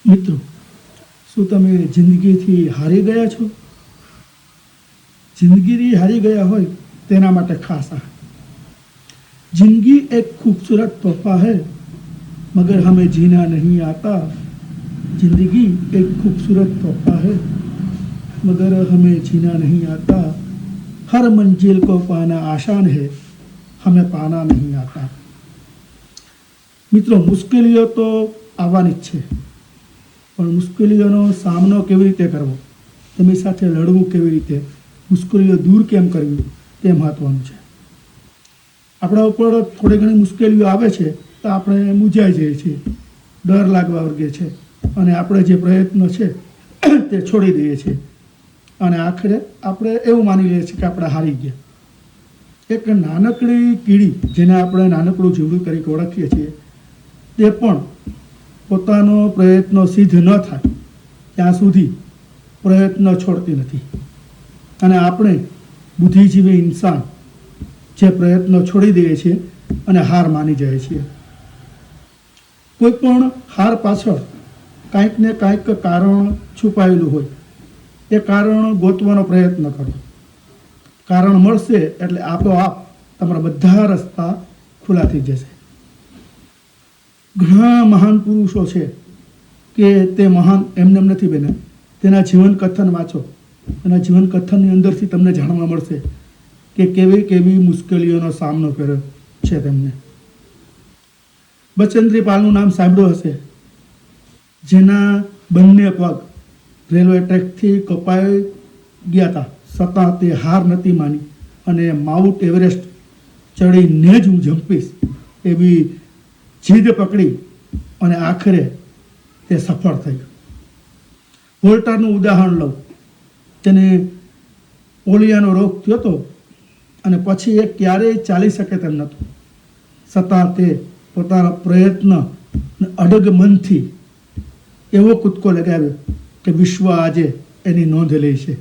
મિત્રો, શું તમે જિંદગીથી હારી ગયા છો? જિંદગીથી હારી ગયા હોય તેના માટે ખાસ આ जिंदगी एक खूबसूरत तोहफा है मगर हमें जीना नहीं आता। जिंदगी एक खूबसूरत तोहफा है मगर हमें जीना नहीं आता। हर मंजिल को पाना आसान है हमें पाना नहीं आता। મિત્રો, મુશ્કેલીઓ તો આવવાની જ છે, પણ મુશ્કેલીઓનો સામનો કેવી રીતે કરવો, તેની સાથે લડવું કેવી રીતે, મુશ્કેલીઓ દૂર કેમ કરવી તે મહત્વનું છે. આપણા ઉપર થોડી ઘણી મુશ્કેલીઓ આવે છે તો આપણે મૂંઝાઈ જઈએ છીએ, ડર લાગવા વર્ગે છે અને આપણે જે પ્રયત્ન છે તે છોડી દઈએ છીએ અને આખરે આપણે એવું માની લઈએ છીએ કે આપણે હારી ગયા. એક નાનકડી કીડી, જેને આપણે નાનકડું જીવડું તરીકે ઓળખીએ છીએ, તે પણ પોતાનો પ્રયત્નો સિદ્ધ ન થાય ત્યાં સુધી પ્રયત્ન છોડતી નથી. અને આપણે બુદ્ધિજીવી ઇન્સાન જે પ્રયત્નો છોડી દઈએ છીએ અને હાર માની જાય છીએ. કોઈ પણ હાર પાછળ કાંઈક ને કાંઈક કારણ છુપાયેલું હોય, એ કારણ ગોતવાનો પ્રયત્ન કરો. કારણ મળશે એટલે આપોઆપ તમારા બધા રસ્તા ખુલ્લા થઈ જશે. ઘણા મહાન પુરુષો છે કે તે મહાન એમને નથી બન્યા. તેના જીવન કથન વાંચો, એના જીવન કથનની અંદરથી તમને જાણવા મળશે કે કેવી કેવી મુશ્કેલીઓનો સામનો કર્યો છે તેમને. બચેન્દ્રી પાલનું નામ સાંભળ્યું હશે, જેના બંને પગ રેલવે ટ્રેકથી કપાઈ ગયા હતા, છતાં તે હાર નથી માની અને માઉન્ટ એવરેસ્ટ ચડીને જ હું જંપીશ એવી જીદ પકડી અને આખરે તે સફળ થઈ. વોલ્ટાનું ઉદાહરણ લઉં. તેને પોલિયાનો રોગ થયો હતો અને પછી એ ક્યારેય ચાલી શકે તેમ નહોતું, છતાં તે પોતાના પ્રયત્ન અડગ મનથી એવો કૂદકો લગાવ્યો કે વિશ્વ આજે એની નોંધ લે છે.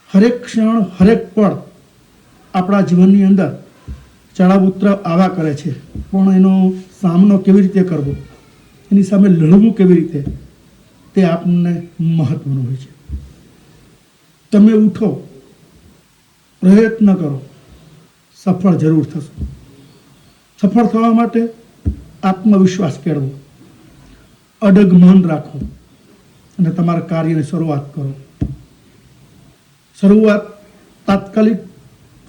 હરેક ક્ષણ, હરેક પળ આપણા જીવનની અંદર ચડાવ ઉતરાવ આવા કરે છે, પણ એનો સામનો કેવી રીતે કરવો, એની સામે લડવું કેવી રીતે, તે આપણને મહત્વનું હોય છે. તમે ઉઠો, પ્રયત્ન કરો, સફળ જરૂર થશો. સફળ થવા માટે આત્મવિશ્વાસ કેળવો, અડગ મન રાખો અને તમારા કાર્યની શરૂઆત કરો. શરૂઆત તાત્કાલિક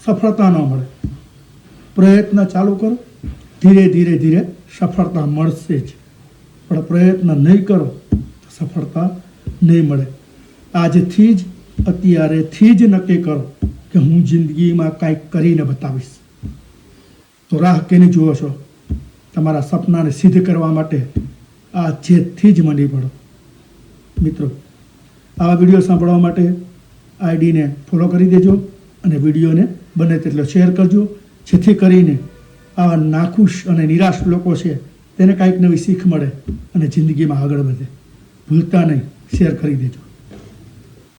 સફળતા ન મળે, પ્રયત્ન ચાલુ કરો, ધીરે ધીરે ધીરે સફળતા મળશે જ. પણ પ્રયત્ન નહીં કરો તો સફળતા નહીં મળે. આજથી જ, અત્યારેથી જ નક્કી કરો કે હું જિંદગીમાં કાંઈક કરીને બતાવીશ. તો રાહ કેની જુઓ છો? તમારા સપનાને સિદ્ધ કરવા માટે આજથી જ મંડી પડો. મિત્રો, આવા વિડીયો સાંભળવા માટે આઈડીને ફોલો કરી દેજો અને વિડીયોને બને તેટલો શેર કરજો, જેથી કરીને આવા નાખુશ અને નિરાશ લોકો છે તેને કાંઈક નવી શીખ મળે અને જિંદગીમાં આગળ વધે. ભૂલતા નહીં, શેર કરી દેજો.